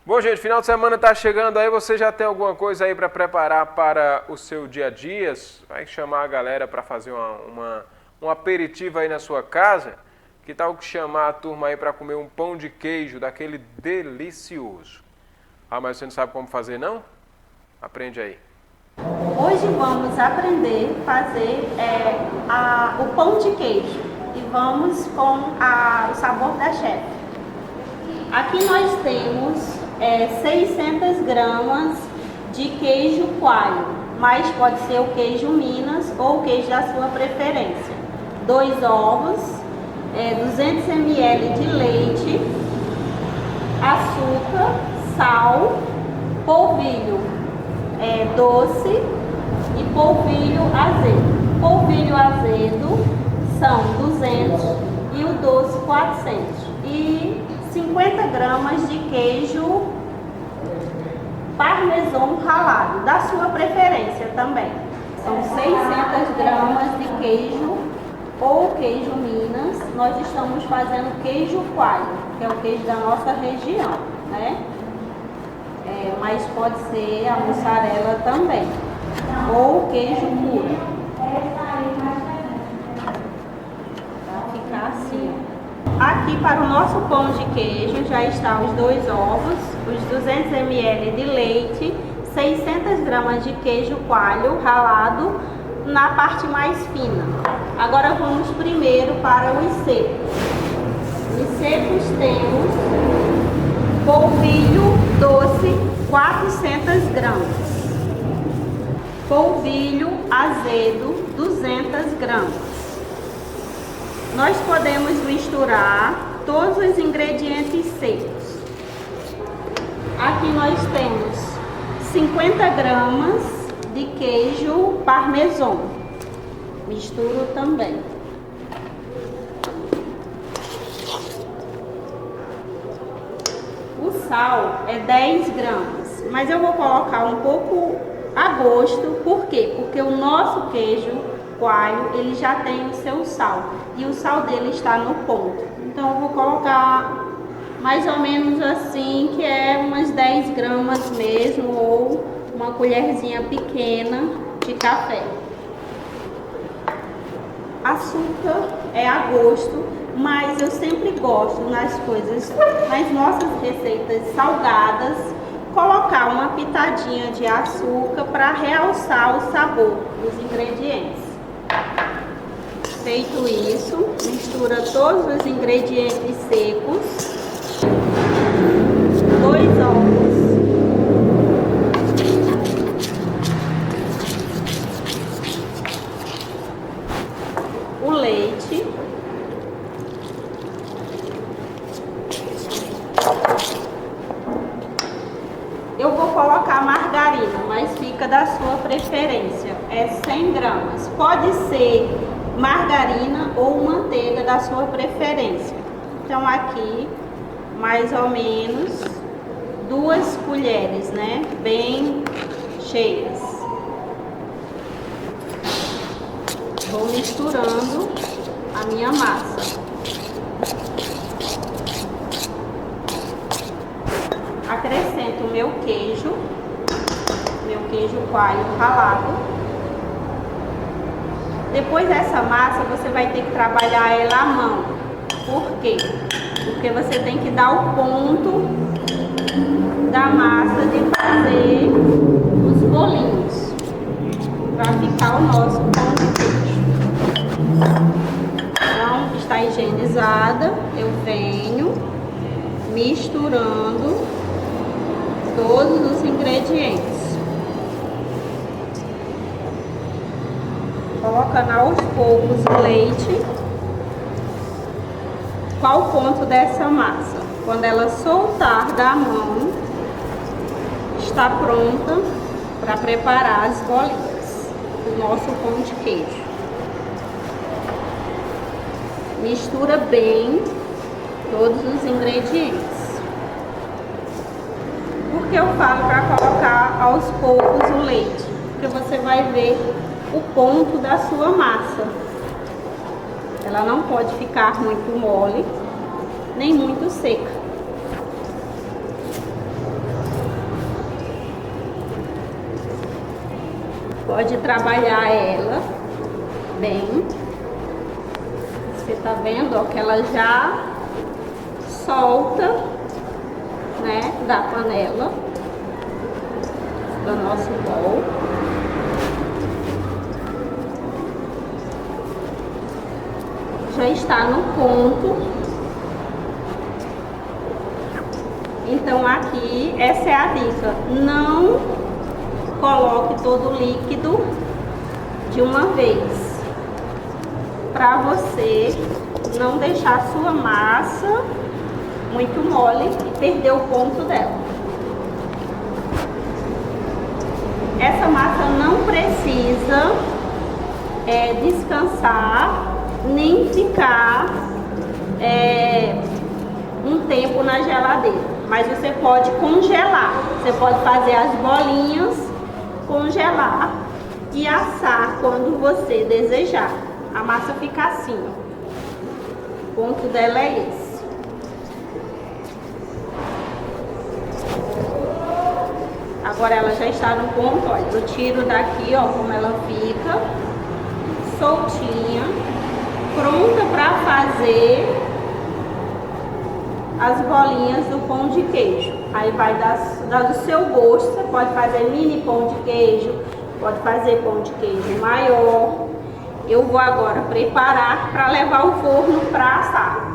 Bom, gente, final de semana está chegando aí, você já tem alguma coisa aí para preparar para o seu dia a dia? Vai chamar a galera para fazer um aperitivo aí na sua casa? Que tal chamar a turma aí para comer um pão de queijo daquele delicioso? Ah, mas você não sabe como fazer não? Aprende aí. Hoje vamos aprender a fazer o pão de queijo e vamos com o sabor da chefe. Aqui nós temos 600 gramas de queijo coalho, mas pode ser o queijo Minas ou o queijo da sua preferência. 2 ovos, 200 ml de leite, açúcar, sal, polvilho doce e polvilho azedo. Polvilho azedo são 200 e o doce 400. E 50 gramas de queijo parmesão ralado, da sua preferência também. São 600 gramas de queijo ou queijo Minas. Nós estamos fazendo queijo coalho, que é o queijo da nossa região, né? Mas pode ser a mussarela também, ou queijo puro. Vai ficar assim. Aqui para o nosso pão de queijo já estão os 2 ovos, os 200 ml de leite, 600 gramas de queijo coalho ralado na parte mais fina. Agora vamos primeiro para os secos. Os secos temos polvilho doce, 400 gramas. Polvilho azedo, 200 gramas. Nós podemos misturar todos os ingredientes secos. Aqui nós temos 50 gramas de queijo parmesão. Misturo também. O sal é 10 gramas, mas eu vou colocar um pouco a gosto. Por quê? Porque o nosso queijo coalho, ele já tem o seu sal e o sal dele está no ponto. Então eu vou colocar mais ou menos assim, que é umas 10 gramas mesmo, ou uma colherzinha pequena de café. Açúcar é a gosto, mas eu sempre gosto nas nossas receitas salgadas, colocar uma pitadinha de açúcar para realçar o sabor dos ingredientes. Feito isso, mistura todos os ingredientes secos, 2 ovos, o leite, eu vou colocar margarina, mas fica da sua preferência, é 100 gramas, pode ser margarina ou manteiga da sua preferência. Então aqui mais ou menos 2 colheres, né, bem cheias. Vou misturando a minha massa. Acrescento o meu queijo coalho ralado. Depois dessa massa, você vai ter que trabalhar ela à mão. Por quê? Porque você tem que dar o ponto da massa de fazer os bolinhos, para ficar o nosso pão de queijo. Então, está higienizada, eu venho misturando todos os ingredientes. Colocando aos poucos o leite. Qual o ponto dessa massa? Quando ela soltar da mão, está pronta para preparar as bolinhas do nosso pão de queijo. Mistura bem todos os ingredientes. Por que eu falo para colocar aos poucos o leite? Porque você vai ver o ponto da sua massa. Ela não pode ficar muito mole, nem muito seca. Pode trabalhar ela bem. Você tá vendo, ó, que ela já solta, né, da panela, do nosso bol. Já está no ponto. Então aqui, essa é a dica. Não coloque todo o líquido de uma vez, para você não deixar a sua massa muito mole e perder o ponto dela. Essa massa não precisa descansar nem ficar um tempo na geladeira, mas você pode congelar. Você pode fazer as bolinhas, congelar e assar quando você desejar. A massa fica assim, ó. O ponto dela é esse. Agora ela já está no ponto, olha. Eu tiro daqui, ó, como ela fica soltinha, pronta para fazer as bolinhas do pão de queijo. Aí vai dar do seu gosto. Você pode fazer mini pão de queijo, pode fazer pão de queijo maior. Eu vou agora preparar para levar ao forno para assar.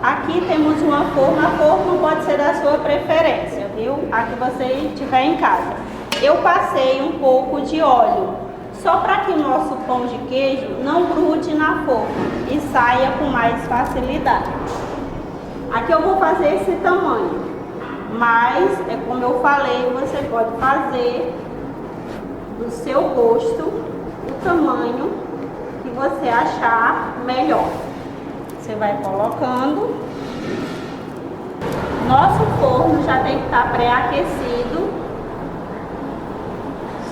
Aqui temos uma forma. A forma pode ser da sua preferência, viu? A que você tiver em casa. Eu passei um pouco de óleo, só para que o nosso pão de queijo não grude na forma e saia com mais facilidade. Aqui eu vou fazer esse tamanho, mas é como eu falei, você pode fazer do seu gosto o tamanho que você achar melhor. Você vai colocando. Nosso forno já tem que estar pré-aquecido.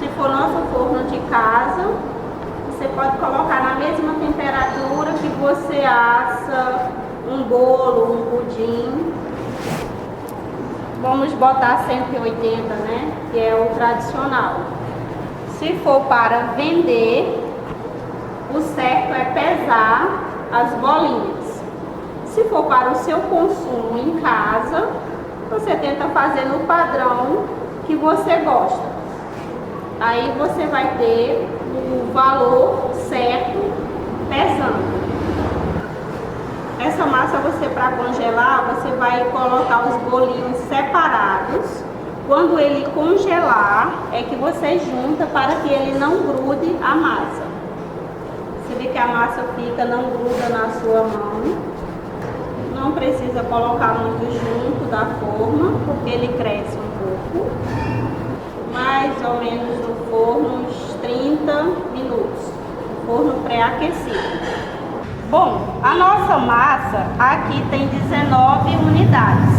Se for nosso forno de casa, você pode colocar na mesma temperatura que você assa um bolo, um pudim. Vamos botar 180, né? Que é o tradicional. Se for para vender, o certo é pesar as bolinhas. Se for para o seu consumo em casa, você tenta fazer no padrão que você gosta. Aí você vai ter o valor certo pesando. Essa massa para congelar, você vai colocar os bolinhos separados. Quando ele congelar, é que você junta para que ele não grude a massa. Você vê que a massa não gruda na sua mão. Não precisa colocar muito junto da forma, porque ele cresce um pouco. Mais ou menos no forno, uns 30 minutos. Forno pré-aquecido. Bom, a nossa massa aqui tem 19 unidades.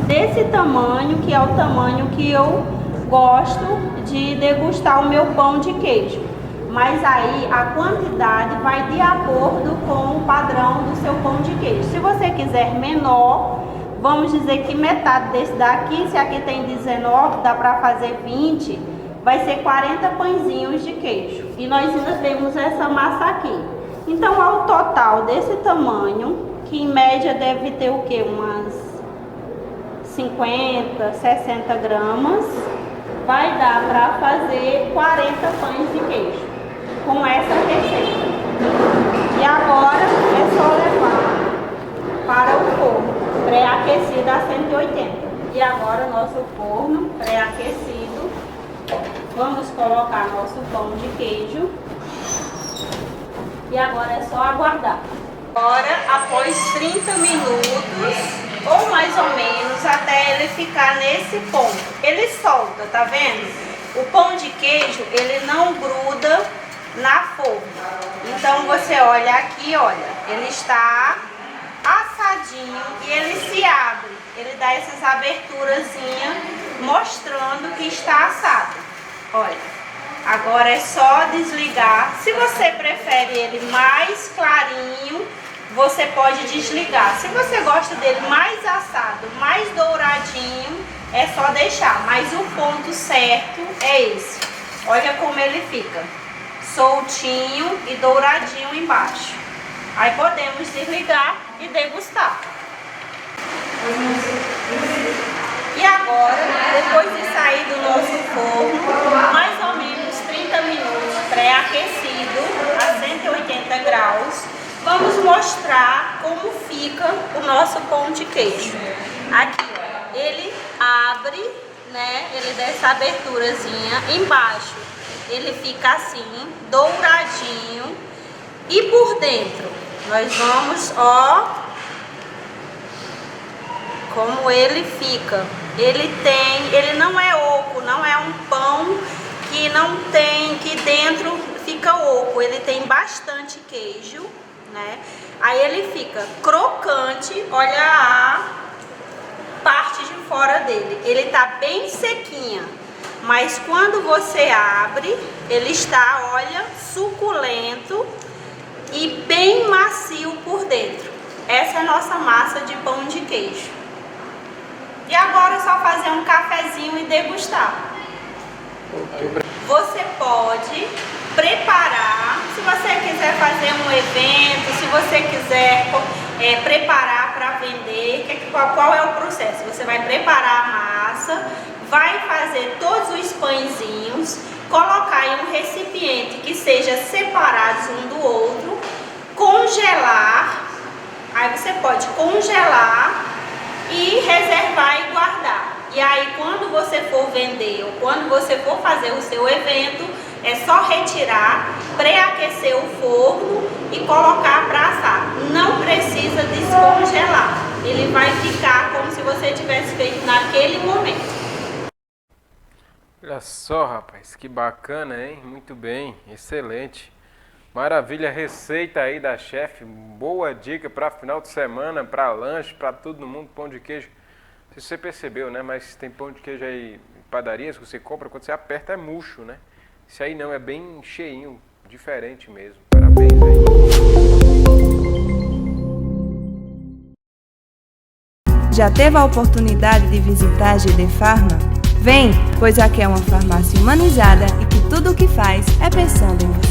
Desse tamanho, que é o tamanho que eu gosto de degustar o meu pão de queijo. Mas aí a quantidade vai de acordo com o padrão do seu pão de queijo. Se você quiser menor, vamos dizer que metade desse daqui, se aqui tem 19, dá para fazer 20, vai ser 40 pãezinhos de queijo. E nós ainda temos essa massa aqui. Então, ao total desse tamanho, que em média deve ter o quê? Umas 50, 60 gramas, vai dar para fazer 40 pães de queijo com essa receita. E agora é só levar para o forno pré-aquecido a 180. E agora nosso forno pré-aquecido, vamos colocar nosso pão de queijo. E agora é só aguardar. Agora, após 30 minutos, ou mais ou menos, até ele ficar nesse ponto. Ele solta, tá vendo? O pão de queijo, ele não gruda na forma. Então, você olha aqui, olha, ele está assadinho e ele se abre. Ele dá essas aberturazinhas, mostrando que está assado. Olha. Agora é só desligar. Se você prefere ele mais clarinho, você pode desligar. Se você gosta dele mais assado, mais douradinho, é só deixar. Mas o ponto certo é esse. Olha como ele fica, soltinho e douradinho embaixo. Aí podemos desligar e degustar. E agora, depois de sair do nosso forno, mais ou menos 30 minutos pré-aquecido a 180 graus, vamos mostrar como fica o nosso pão de queijo. Aqui, ó, ele abre, né? Ele dá essa aberturazinha embaixo. Ele fica assim, douradinho. E por dentro, nós vamos, ó, como ele fica. Ele não é oco, não é um pão que não tem, que dentro fica oco. Ele tem bastante queijo, né? Aí ele fica crocante, olha a parte de fora dele. Ele tá bem sequinha, mas quando você abre, ele está, olha, suculento e bem macio por dentro. Essa é a nossa massa de pão de queijo. E agora é só fazer um cafezinho e degustar. Você pode preparar, se você quiser fazer um evento, se você quiser preparar para vender, qual é o processo? Você vai preparar a massa, vai fazer todos os pãezinhos, colocar em um recipiente que seja separados um do outro, congelar, aí você pode congelar e reservar e guardar. E aí quando você for vender ou quando você for fazer o seu evento, é só retirar, pré-aquecer o forno e colocar para assar. Não precisa descongelar. Ele vai ficar como se você tivesse feito naquele momento. Olha só, rapaz, que bacana, hein? Muito bem, excelente. Maravilha, receita aí da chefe, boa dica para final de semana, para lanche, para todo mundo, pão de queijo. Não sei se você percebeu, né? Mas tem pão de queijo aí em padarias que você compra, quando você aperta é murcho, né? Esse aí não, é bem cheinho, diferente mesmo. Parabéns aí. Já teve a oportunidade de visitar a GD Farma? Vem, pois aqui é uma farmácia humanizada e que tudo o que faz é pensando em você.